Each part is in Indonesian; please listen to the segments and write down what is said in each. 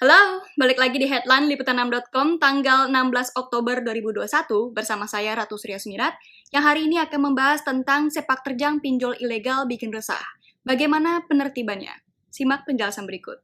Halo, balik lagi di Headline Liputan6.com tanggal 16 Oktober 2021 bersama saya Ratu Surya Sumirat yang hari ini akan membahas tentang sepak terjang pinjol ilegal bikin resah. Bagaimana penertibannya? Simak penjelasan berikut.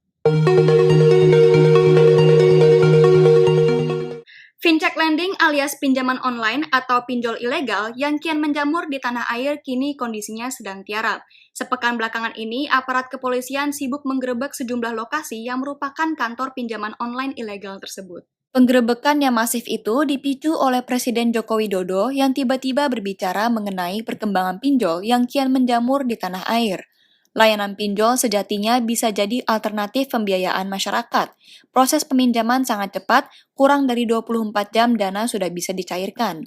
Fintech lending alias pinjaman online atau pinjol ilegal yang kian menjamur di tanah air kini kondisinya sedang tiarap. Sepekan belakangan ini, aparat kepolisian sibuk menggerebek sejumlah lokasi yang merupakan kantor pinjaman online ilegal tersebut. Penggerebekan yang masif itu dipicu oleh Presiden Joko Widodo yang tiba-tiba berbicara mengenai perkembangan pinjol yang kian menjamur di tanah air. Layanan pinjol sejatinya bisa jadi alternatif pembiayaan masyarakat. Proses peminjaman sangat cepat, kurang dari 24 jam dana sudah bisa dicairkan.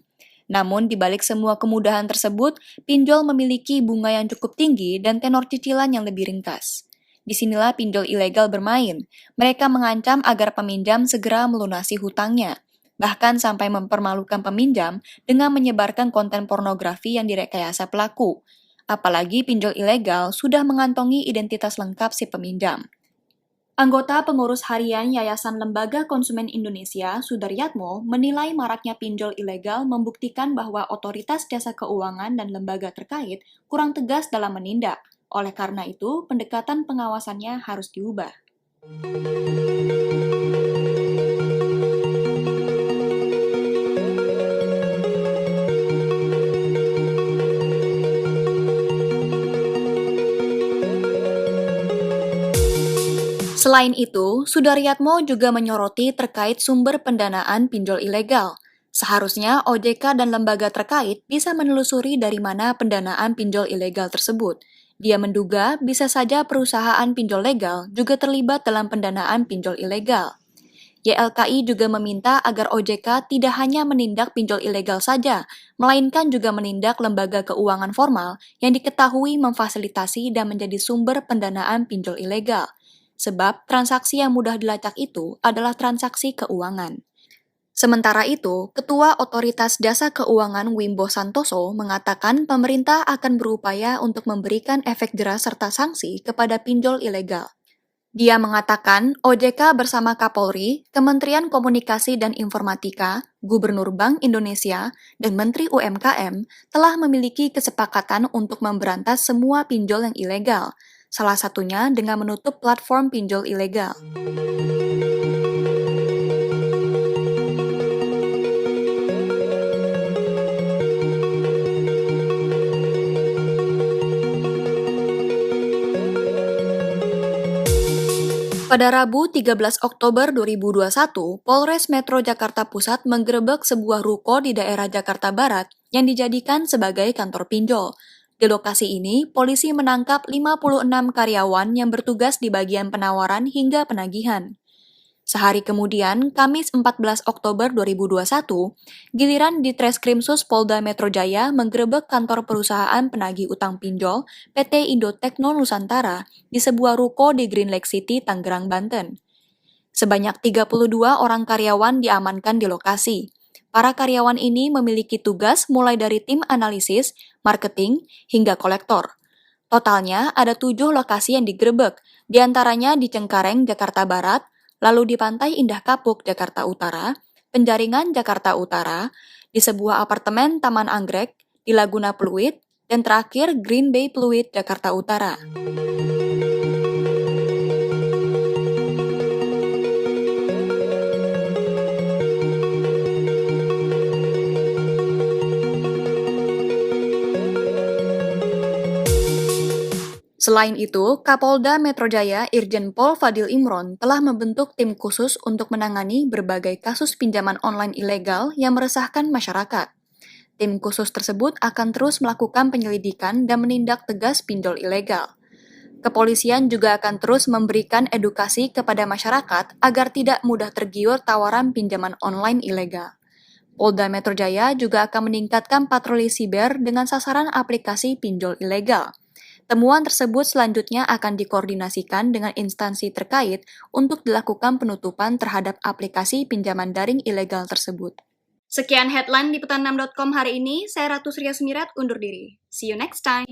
Namun, di balik semua kemudahan tersebut, pinjol memiliki bunga yang cukup tinggi dan tenor cicilan yang lebih ringkas. Disinilah pinjol ilegal bermain. Mereka mengancam agar peminjam segera melunasi hutangnya, bahkan sampai mempermalukan peminjam dengan menyebarkan konten pornografi yang direkayasa pelaku. Apalagi pinjol ilegal sudah mengantongi identitas lengkap si peminjam. Anggota pengurus harian Yayasan Lembaga Konsumen Indonesia, Sudaryatmo, menilai maraknya pinjol ilegal membuktikan bahwa otoritas jasa keuangan dan lembaga terkait kurang tegas dalam menindak. Oleh karena itu, pendekatan pengawasannya harus diubah. Selain itu, Sudaryatmo juga menyoroti terkait sumber pendanaan pinjol ilegal. Seharusnya OJK dan lembaga terkait bisa menelusuri dari mana pendanaan pinjol ilegal tersebut. Dia menduga bisa saja perusahaan pinjol legal juga terlibat dalam pendanaan pinjol ilegal. YLKI juga meminta agar OJK tidak hanya menindak pinjol ilegal saja, melainkan juga menindak lembaga keuangan formal yang diketahui memfasilitasi dan menjadi sumber pendanaan pinjol ilegal. Sebab transaksi yang mudah dilacak itu adalah transaksi keuangan. Sementara itu, Ketua Otoritas Jasa Keuangan Wimbo Santoso mengatakan pemerintah akan berupaya untuk memberikan efek jera serta sanksi kepada pinjol ilegal. Dia mengatakan OJK bersama Kapolri, Kementerian Komunikasi dan Informatika, Gubernur Bank Indonesia, dan Menteri UMKM telah memiliki kesepakatan untuk memberantas semua pinjol yang ilegal, salah satunya dengan menutup platform pinjol ilegal. Pada Rabu 13 Oktober 2021, Polres Metro Jakarta Pusat menggerebek sebuah ruko di daerah Jakarta Barat yang dijadikan sebagai kantor pinjol. Di lokasi ini, polisi menangkap 56 karyawan yang bertugas di bagian penawaran hingga penagihan. Sehari kemudian, Kamis 14 Oktober 2021, giliran di Treskrimsus Polda Metro Jaya menggerebek kantor perusahaan penagih utang pinjol PT Indotechno Nusantara di sebuah ruko di Green Lake City, Tangerang, Banten. Sebanyak 32 orang karyawan diamankan di lokasi. Para karyawan ini memiliki tugas mulai dari tim analisis, marketing, hingga kolektor. Totalnya ada 7 lokasi yang digerebek, diantaranya di Cengkareng, Jakarta Barat, lalu di Pantai Indah Kapuk, Jakarta Utara, Penjaringan, Jakarta Utara, di sebuah apartemen Taman Anggrek, di Laguna Pluit, dan terakhir Green Bay Pluit, Jakarta Utara. Selain itu, Kapolda Metro Jaya Irjen Pol Fadil Imron telah membentuk tim khusus untuk menangani berbagai kasus pinjaman online ilegal yang meresahkan masyarakat. Tim khusus tersebut akan terus melakukan penyelidikan dan menindak tegas pinjol ilegal. Kepolisian juga akan terus memberikan edukasi kepada masyarakat agar tidak mudah tergiur tawaran pinjaman online ilegal. Polda Metro Jaya juga akan meningkatkan patroli siber dengan sasaran aplikasi pinjol ilegal. Temuan tersebut selanjutnya akan dikoordinasikan dengan instansi terkait untuk dilakukan penutupan terhadap aplikasi pinjaman daring ilegal tersebut. Sekian headline di Liputan6.com hari ini, saya Ratu Surya Sumirat undur diri. See you next time!